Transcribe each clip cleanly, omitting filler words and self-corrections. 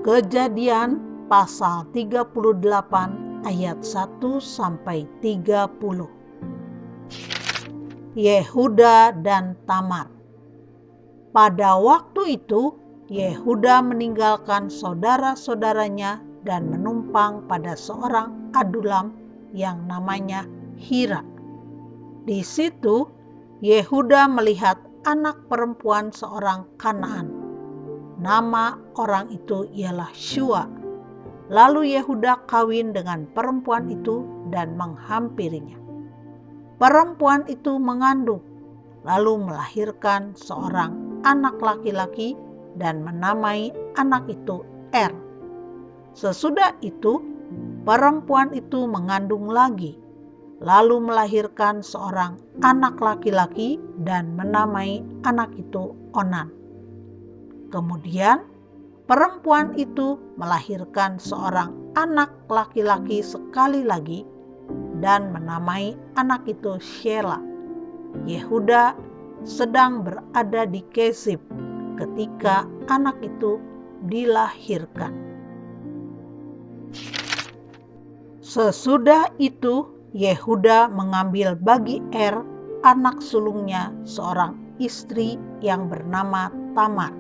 Kejadian pasal 38 ayat 1 sampai 30. Yehuda dan Tamar. Pada waktu itu Yehuda meninggalkan saudara-saudaranya dan menumpang pada seorang Adulam yang namanya Hira. Di situ Yehuda melihat anak perempuan seorang Kanaan. Nama orang itu ialah Syua. Lalu Yehuda kawin dengan perempuan itu dan menghampirinya. Perempuan itu mengandung, lalu melahirkan seorang anak laki-laki dan menamai anak itu Er. Sesudah itu, perempuan itu mengandung lagi, lalu melahirkan seorang anak laki-laki dan menamai anak itu Onan. Kemudian, perempuan itu melahirkan seorang anak laki-laki sekali lagi dan menamai anak itu Shela. Yehuda sedang berada di Kesib ketika anak itu dilahirkan. Sesudah itu Yehuda mengambil bagi Er, anak sulungnya, seorang istri yang bernama Tamar.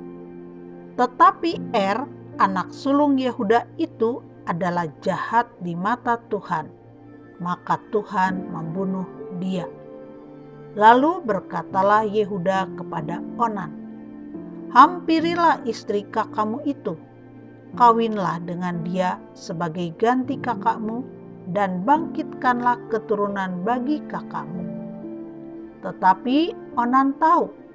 Tetapi Er, anak sulung Yehuda itu adalah jahat di mata Tuhan, maka Tuhan membunuh dia. Lalu berkatalah Yehuda kepada Onan, "Hampirilah istri kakakmu itu, kawinlah dengan dia sebagai ganti kakakmu, dan bangkitkanlah keturunan bagi kakakmu." Tetapi Onan tahu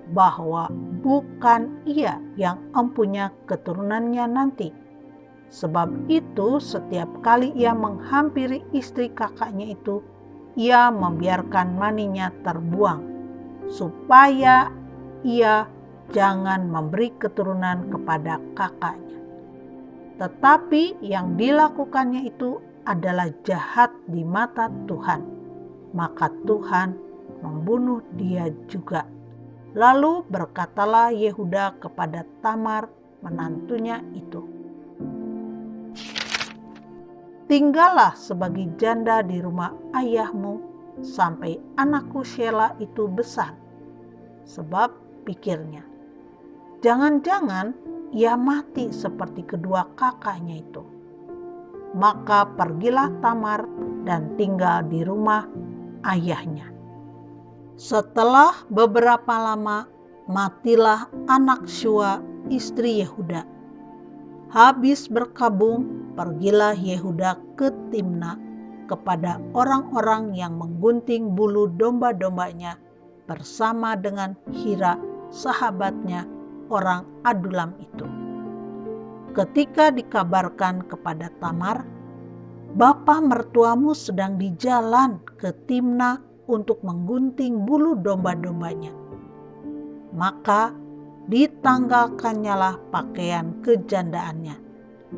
bahwa bukan ia yang mempunyai keturunannya nanti. Sebab itu setiap kali ia menghampiri istri kakaknya itu, ia membiarkan maninya terbuang, supaya ia jangan memberi keturunan kepada kakaknya. Tetapi yang dilakukannya itu adalah jahat di mata Tuhan, maka Tuhan membunuh dia juga. Lalu berkatalah Yehuda kepada Tamar menantunya itu, "Tinggallah sebagai janda di rumah ayahmu sampai anakku Shela itu besar." Sebab pikirnya, jangan-jangan ia mati seperti kedua kakaknya itu. Maka pergilah Tamar dan tinggal di rumah ayahnya. Setelah beberapa lama, matilah anak Syua istri Yehuda. Habis berkabung, pergilah Yehuda ke Timna kepada orang-orang yang menggunting bulu domba-dombanya bersama dengan Hira, sahabatnya, orang Adulam itu. Ketika dikabarkan kepada Tamar, "Bapa mertuamu sedang di jalan ke Timna untuk menggunting bulu domba-dombanya," maka ditanggalkannyalah pakaian kejandaannya.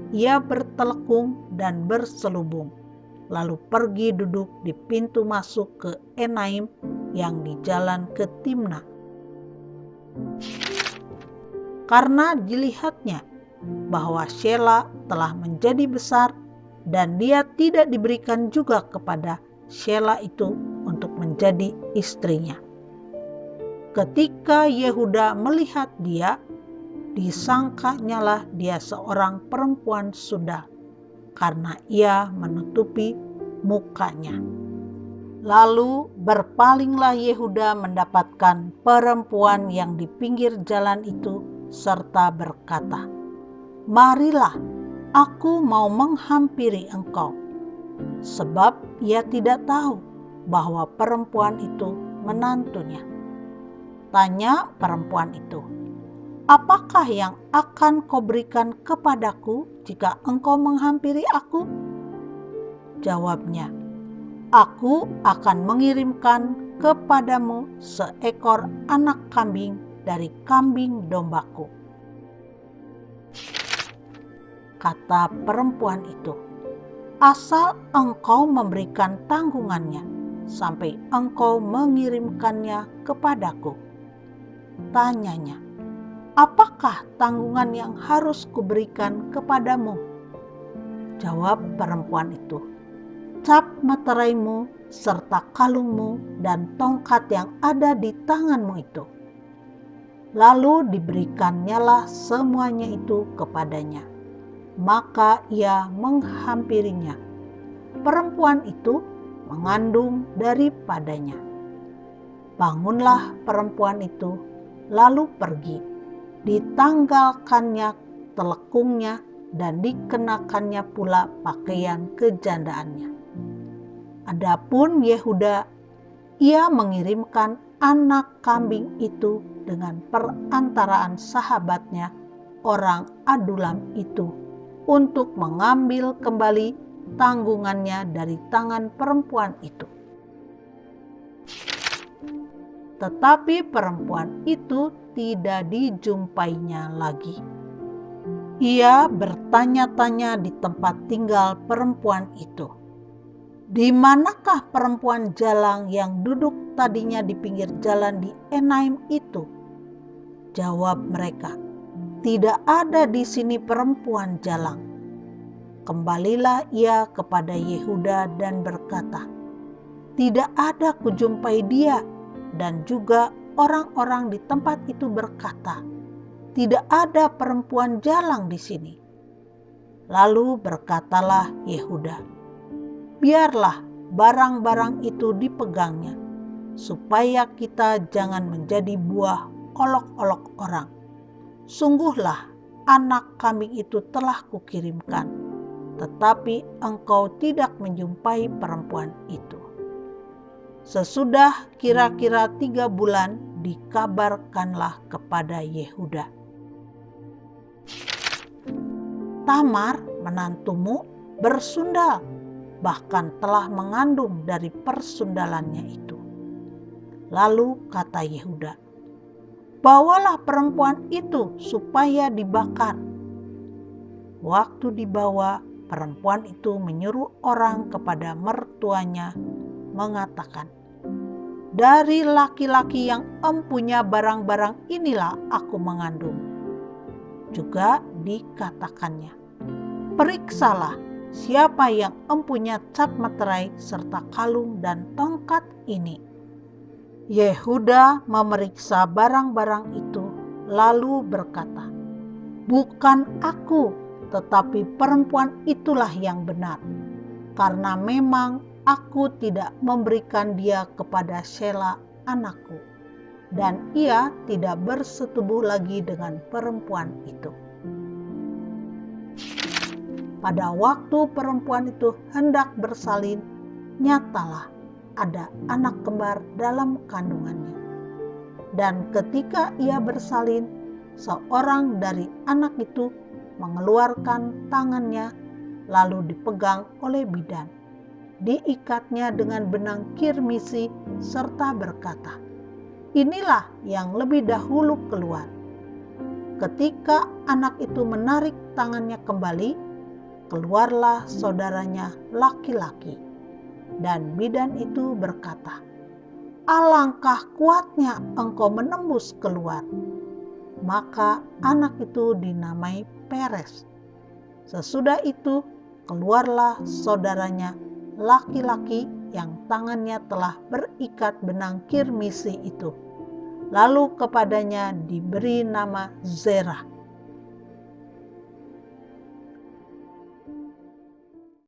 Ia bertelekung dan berselubung, lalu pergi duduk di pintu masuk ke Enaim yang di jalan ke Timna. Karena dilihatnya bahwa Shela telah menjadi besar dan dia tidak diberikan juga kepada Shela itu untuk menjadi istrinya. Ketika Yehuda melihat dia, disangkanyalah dia seorang perempuan sundal, karena ia menutupi mukanya. Lalu berpalinglah Yehuda mendapatkan perempuan yang di pinggir jalan itu, serta berkata, "Marilah, aku mau menghampiri engkau." Sebab ia tidak tahu bahwa perempuan itu menantunya. Tanya perempuan itu, "Apakah yang akan kau berikan kepadaku jika engkau menghampiri aku?" Jawabnya, "Aku akan mengirimkan kepadamu seekor anak kambing dari kambing dombaku." Kata perempuan itu, "Asal engkau memberikan tanggungannya sampai engkau mengirimkannya kepadaku." Tanyanya, apakah tanggungan yang harus kuberikan kepadamu?" Jawab perempuan itu, "Cap meteraimu serta kalungmu dan tongkat yang ada di tanganmu itu." Lalu diberikannya semuanya itu kepadanya. Maka ia menghampirinya. Perempuan itu mengandung daripadanya. Bangunlah perempuan itu, lalu pergi. Ditanggalkannya telekungnya dan dikenakannya pula pakaian kejandaannya. Adapun Yehuda, ia mengirimkan anak kambing itu dengan perantaraan sahabatnya orang Adulam itu untuk mengambil kembali tanggungannya dari tangan perempuan itu. Tetapi perempuan itu tidak dijumpainya lagi. Ia bertanya-tanya di tempat tinggal perempuan itu, "Di manakah perempuan jalang yang duduk tadinya di pinggir jalan di Enaim itu?" Jawab mereka, "Tidak ada di sini perempuan jalang." Kembalilah ia kepada Yehuda dan berkata, "Tidak ada kujumpai dia." Dan juga orang-orang di tempat itu berkata, "Tidak ada perempuan jalang di sini." Lalu berkatalah Yehuda, "Biarlah barang-barang itu dipegangnya, supaya kita jangan menjadi buah olok-olok orang. Sungguhlah anak kambing itu telah kukirimkan, tetapi engkau tidak menjumpai perempuan itu." Sesudah kira-kira 3 bulan dikabarkanlah kepada Yehuda, "Tamar menantumu bersundal, bahkan telah mengandung dari persundalannya itu." Lalu kata Yehuda, "Bawalah perempuan itu supaya dibakar." Waktu dibawa, perempuan itu menyuruh orang kepada mertuanya mengatakan, "Dari laki-laki yang empunya barang-barang inilah aku mengandung." Juga dikatakannya, "Periksalah siapa yang empunya cap meterai serta kalung dan tongkat ini." Yehuda memeriksa barang-barang itu lalu berkata, "Bukan aku, tetapi perempuan itulah yang benar, karena memang aku tidak memberikan dia kepada Shela anakku, dan ia tidak bersetubuh lagi dengan perempuan itu." Pada waktu perempuan itu hendak bersalin, nyatalah ada anak kembar dalam kandungannya. Dan ketika ia bersalin, seorang dari anak itu mengeluarkan tangannya, lalu dipegang oleh bidan. Diikatnya dengan benang kirmisi serta berkata, "Inilah yang lebih dahulu keluar." Ketika anak itu menarik tangannya kembali, keluarlah saudaranya laki-laki. Dan bidan itu berkata, "Alangkah kuatnya engkau menembus keluar." Maka anak itu dinamai Peres. Sesudah itu keluarlah saudaranya laki-laki yang tangannya telah berikat benang kirmisi itu. Lalu kepadanya diberi nama Zerah.